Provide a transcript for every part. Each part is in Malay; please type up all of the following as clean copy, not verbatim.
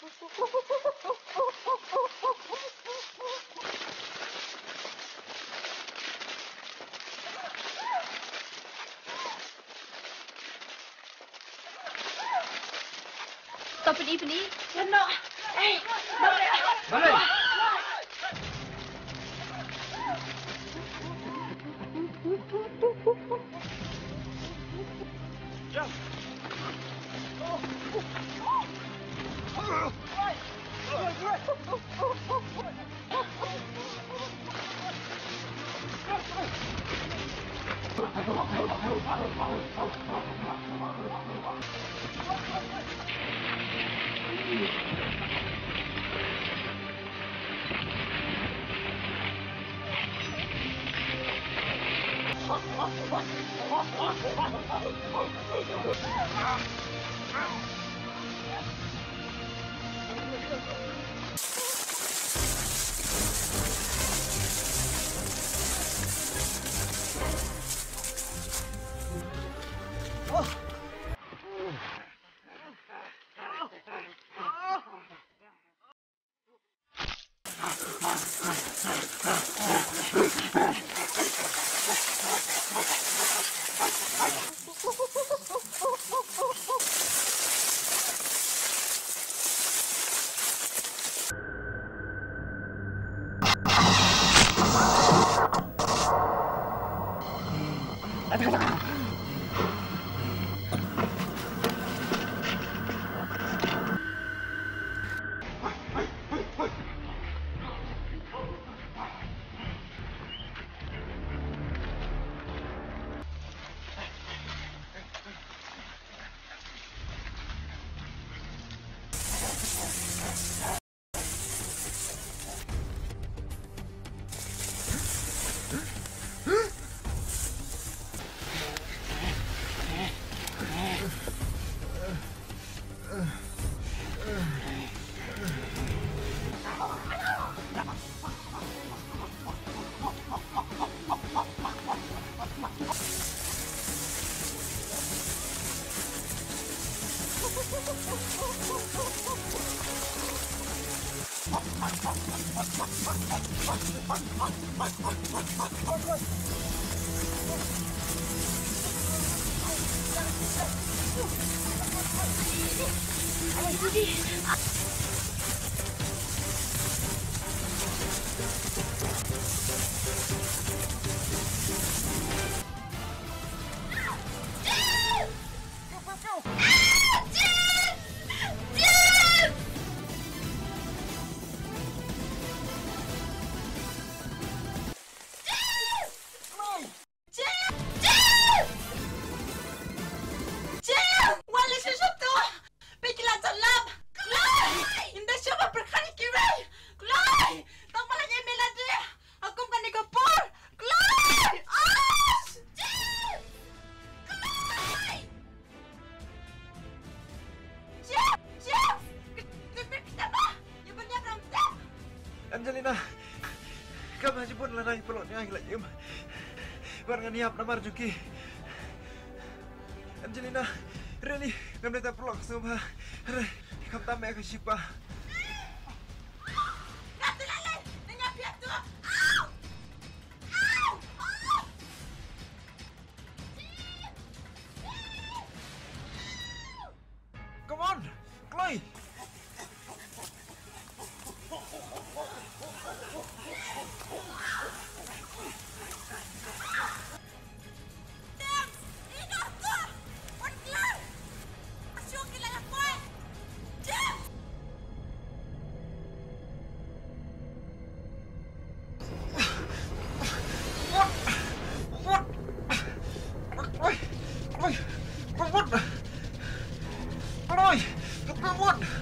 Stop it, Ebony. No. Hey, Balik! Jump! Angelina, kamu hanya pun lanai peluknya hilang jum. Barang niap namar juki. Angelina, really, kamu dah peluk semua. Hei, kamu tak mahu siapa? Come on, Chloe. What?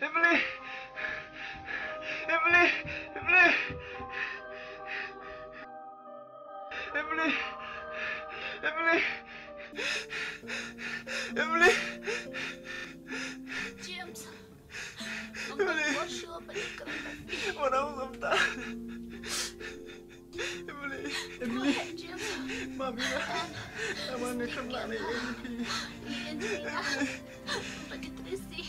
Emily! Emily! Emily! Emily! Emily! Emily! James, ông đừng có sure bệnh cần Mà đâu không ta? Emily! Emily! James, Mami! Mami không lại này em Angelina, bagi Tracy.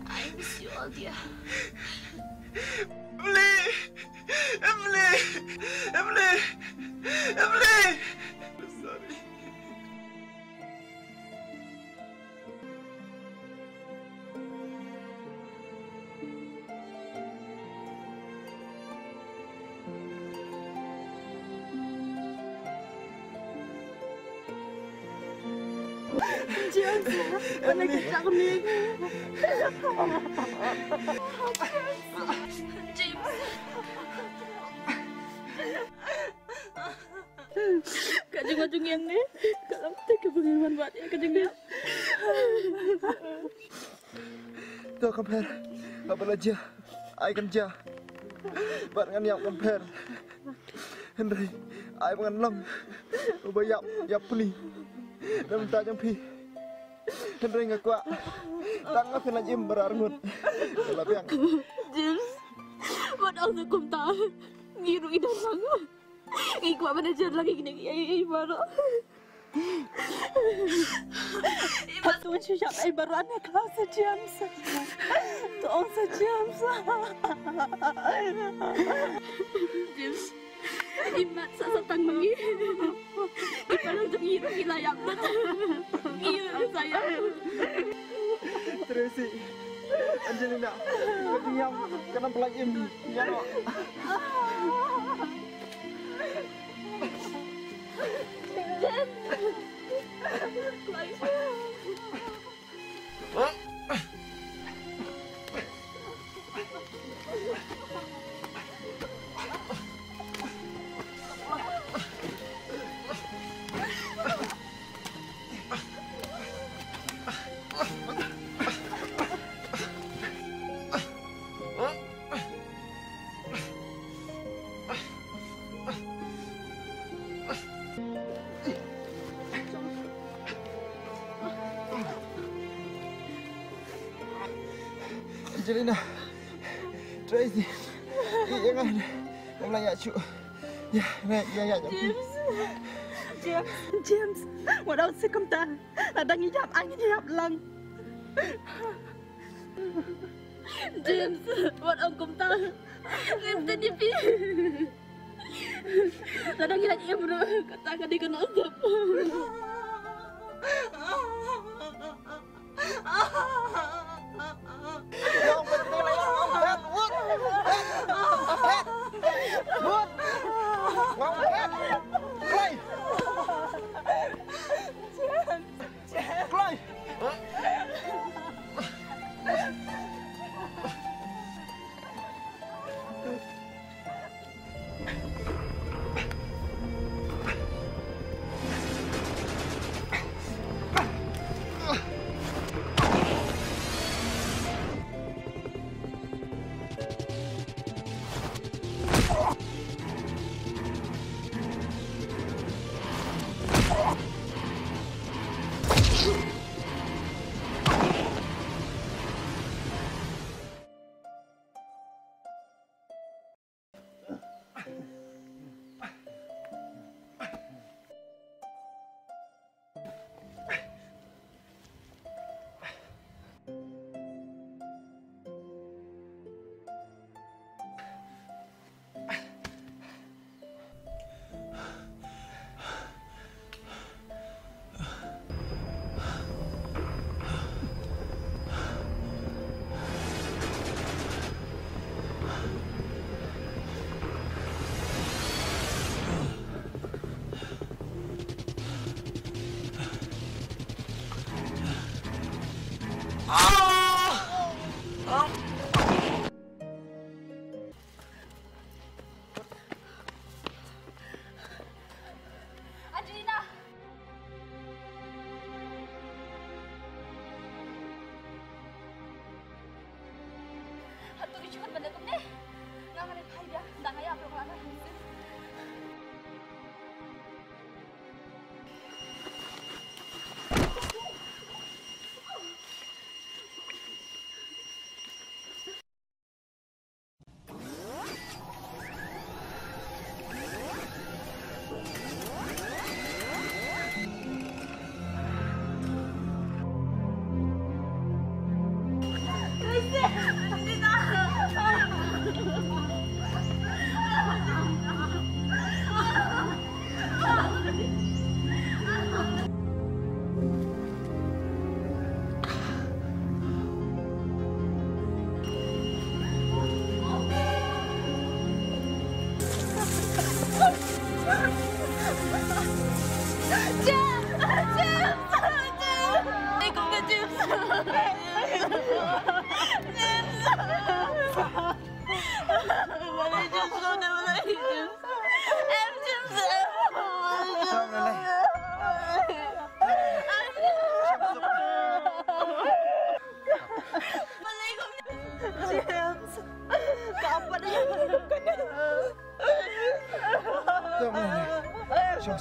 I miss you all, dear. Emily! Emily! Emily! Emily! Sorry. James, mana kejap ni? Kajung-kajung yang ni, kalau tak kebanggaan buat ya kajung dia. Tôi compare. Apa lagi? I kerja. Bạn ngăn nhọc compare. Henry, I ngăn lâm. Bayap, yap puli. Dan tak jampi. Henry ngakwa. Tangga kena jim berarngut. Kalau yang. James, buat aku tak tahu. Ngiru idan sangat. Ikut manager lagi gini ai baru. Tuan siap ai baru anak kelas James. Tuan James. James. Imat sasatang mengi. Ipalang ngiru hilayang. Ngiru saya. Tracy. Angelina. Kenyam. Kenapa lagi ini? Ya, no. Angelina, Tracy, jangan layak cu. Ya, ya. James, một ông sẽ công ta là đang nghĩ gặp anh thì gặp lần. James, một ông công ta em tên đi phía là đang nghĩ là em rồi, ta cần đi con nữa dập.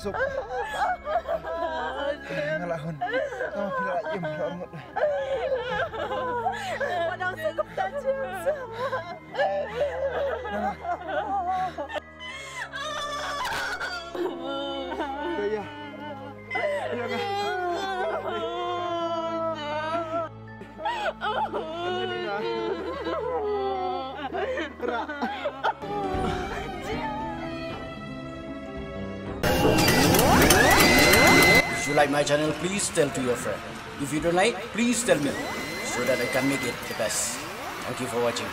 Suk. Ngalahon. Tama pila yung ormot. Walang sakop na, James. Kaya. Kaya nga. Angelina. Ra. If you like my channel, please tell to your friend. If you don't like, please tell me so that I can make it the best. Thank you for watching.